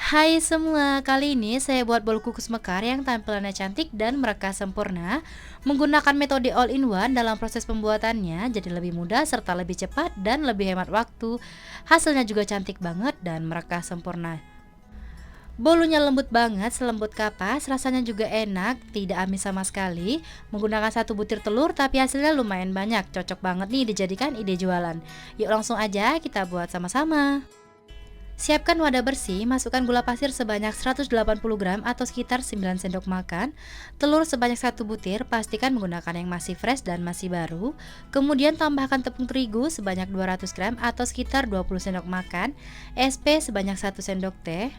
Hai semua, kali ini saya buat bolu kukus mekar yang tampilannya cantik dan mereka sempurna. Menggunakan metode all-in-one dalam proses pembuatannya jadi lebih mudah serta lebih cepat dan lebih hemat waktu. Hasilnya juga cantik banget dan mereka sempurna. Bolunya lembut banget, selembut kapas, rasanya juga enak, tidak amis sama sekali. Menggunakan satu butir telur tapi hasilnya lumayan banyak, cocok banget nih dijadikan ide jualan. Yuk langsung aja kita buat sama-sama. Siapkan wadah bersih, masukkan gula pasir sebanyak 180 gram atau sekitar 9 sendok makan, telur sebanyak 1 butir, pastikan menggunakan yang masih fresh dan masih baru. Kemudian tambahkan tepung terigu sebanyak 200 gram atau sekitar 20 sendok makan, SP sebanyak 1 sendok teh.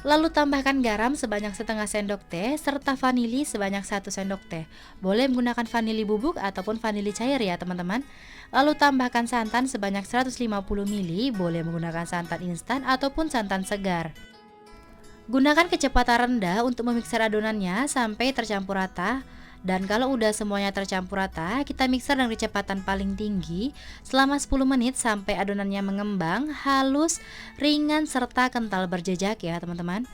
Lalu tambahkan garam sebanyak setengah sendok teh serta vanili sebanyak 1 sendok teh. Boleh menggunakan vanili bubuk ataupun vanili cair ya teman-teman. Lalu tambahkan santan sebanyak 150 ml, boleh menggunakan santan instan ataupun santan segar. Gunakan kecepatan rendah untuk memixer adonannya sampai tercampur rata. Dan kalau udah semuanya tercampur rata, kita mixer dengan kecepatan paling tinggi selama 10 menit sampai adonannya mengembang, halus, ringan, serta kental berjejak ya teman-teman.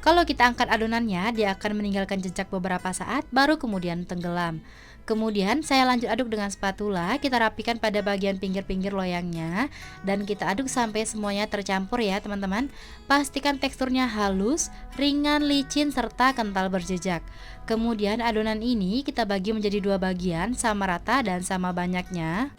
Kalau kita angkat adonannya, dia akan meninggalkan jejak beberapa saat, baru kemudian tenggelam. Kemudian saya lanjut aduk dengan spatula, kita rapikan pada bagian pinggir-pinggir loyangnya, dan kita aduk sampai semuanya tercampur ya teman-teman. Pastikan teksturnya halus, ringan, licin, serta kental berjejak. Kemudian adonan ini kita bagi menjadi dua bagian, sama rata dan sama banyaknya.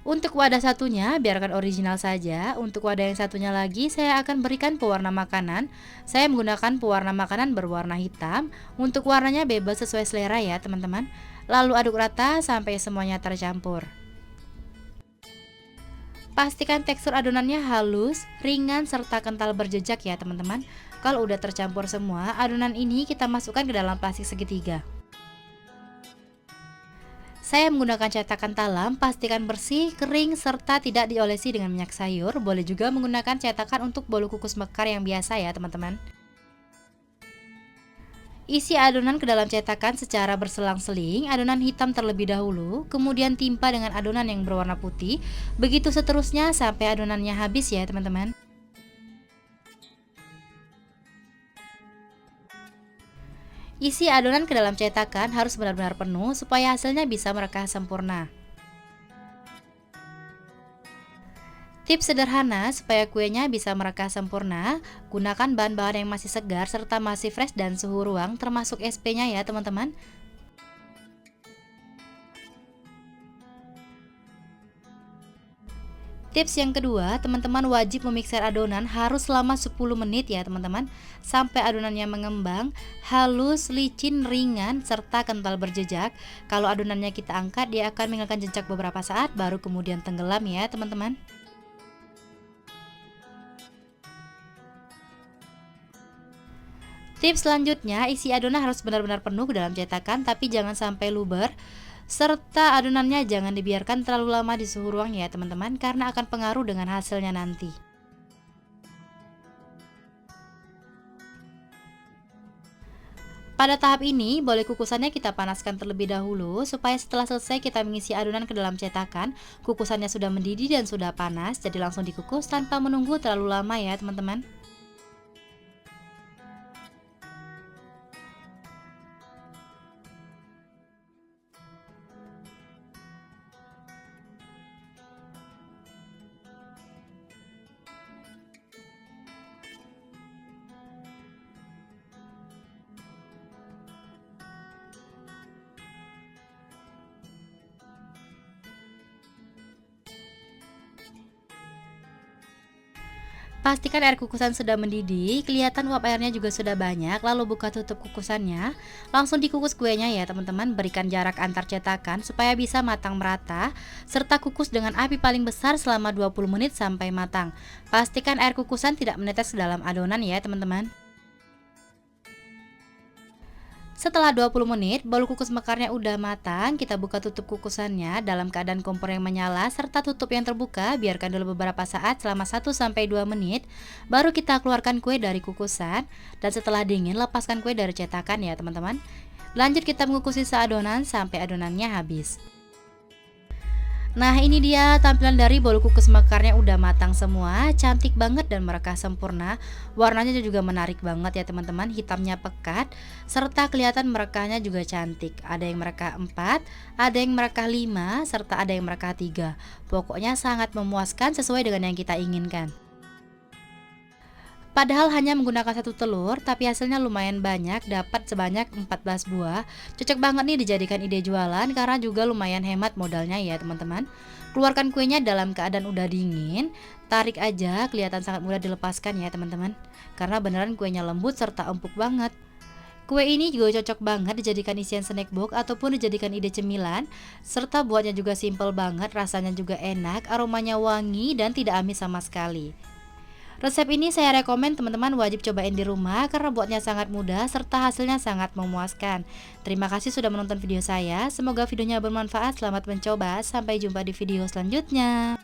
Untuk wadah satunya biarkan original saja. Untuk wadah yang satunya lagi saya akan berikan pewarna makanan. Saya menggunakan pewarna makanan berwarna hitam. Untuk warnanya bebas sesuai selera ya teman-teman. Lalu aduk rata sampai semuanya tercampur. Pastikan tekstur adonannya halus, ringan, serta kental berjejak ya teman-teman. Kalau udah tercampur semua, adonan ini kita masukkan ke dalam plastik segitiga. Saya menggunakan cetakan talam, pastikan bersih, kering, serta tidak diolesi dengan minyak sayur. Boleh juga menggunakan cetakan untuk bolu kukus mekar yang biasa ya teman-teman. Isi adonan ke dalam cetakan secara berselang-seling, adonan hitam terlebih dahulu, kemudian timpa dengan adonan yang berwarna putih. Begitu seterusnya sampai adonannya habis ya teman-teman. Isi adonan ke dalam cetakan harus benar-benar penuh supaya hasilnya bisa merekah sempurna. Tips sederhana supaya kuenya bisa merekah sempurna, gunakan bahan-bahan yang masih segar serta masih fresh dan suhu ruang termasuk SP-nya ya teman-teman. Tips yang kedua, teman-teman wajib memixer adonan harus selama 10 menit ya teman-teman, sampai adonannya mengembang, halus, licin, ringan, serta kental berjejak. Kalau adonannya kita angkat, dia akan meninggalkan jejak beberapa saat, baru kemudian tenggelam ya teman-teman. Tips selanjutnya, isi adonan harus benar-benar penuh ke dalam cetakan, tapi jangan sampai luber. Serta adonannya jangan dibiarkan terlalu lama di suhu ruang ya teman-teman, karena akan pengaruh dengan hasilnya nanti. Pada tahap ini, boleh kukusannya kita panaskan terlebih dahulu supaya setelah selesai kita mengisi adonan ke dalam cetakan, kukusannya sudah mendidih dan sudah panas, jadi langsung dikukus tanpa menunggu terlalu lama ya teman-teman. Pastikan air kukusan sudah mendidih, kelihatan uap airnya juga sudah banyak, lalu buka tutup kukusannya. Langsung dikukus kuenya ya teman-teman, berikan jarak antar cetakan supaya bisa matang merata, serta kukus dengan api paling besar selama 20 menit sampai matang. Pastikan air kukusan tidak menetes ke dalam adonan ya teman-teman. Setelah 20 menit, bolu kukus mekarnya udah matang, kita buka tutup kukusannya dalam keadaan kompor yang menyala serta tutup yang terbuka, biarkan dulu beberapa saat selama 1-2 menit, baru kita keluarkan kue dari kukusan, dan setelah dingin lepaskan kue dari cetakan ya teman-teman. Lanjut kita mengukus sisa adonan sampai adonannya habis. Nah, ini dia tampilan dari bolu kukus mekarnya udah matang semua, cantik banget dan merekah sempurna. Warnanya juga menarik banget ya teman-teman, hitamnya pekat, serta kelihatan merekahnya juga cantik. Ada yang merekah 4, ada yang merekah 5, serta ada yang merekah 3. Pokoknya sangat memuaskan sesuai dengan yang kita inginkan. Padahal hanya menggunakan satu telur, tapi hasilnya lumayan banyak, dapat sebanyak 14 buah. Cocok banget nih dijadikan ide jualan karena juga lumayan hemat modalnya ya teman-teman. Keluarkan kuenya dalam keadaan udah dingin, tarik aja, kelihatan sangat mudah dilepaskan ya teman-teman. Karena beneran kuenya lembut serta empuk banget. Kue ini juga cocok banget dijadikan isian snack box ataupun dijadikan ide cemilan, serta buatnya juga simple banget, rasanya juga enak, aromanya wangi dan tidak amis sama sekali. Resep ini saya rekomen teman-teman wajib cobain di rumah karena buatnya sangat mudah serta hasilnya sangat memuaskan. Terima kasih sudah menonton video saya, semoga videonya bermanfaat, selamat mencoba, sampai jumpa di video selanjutnya.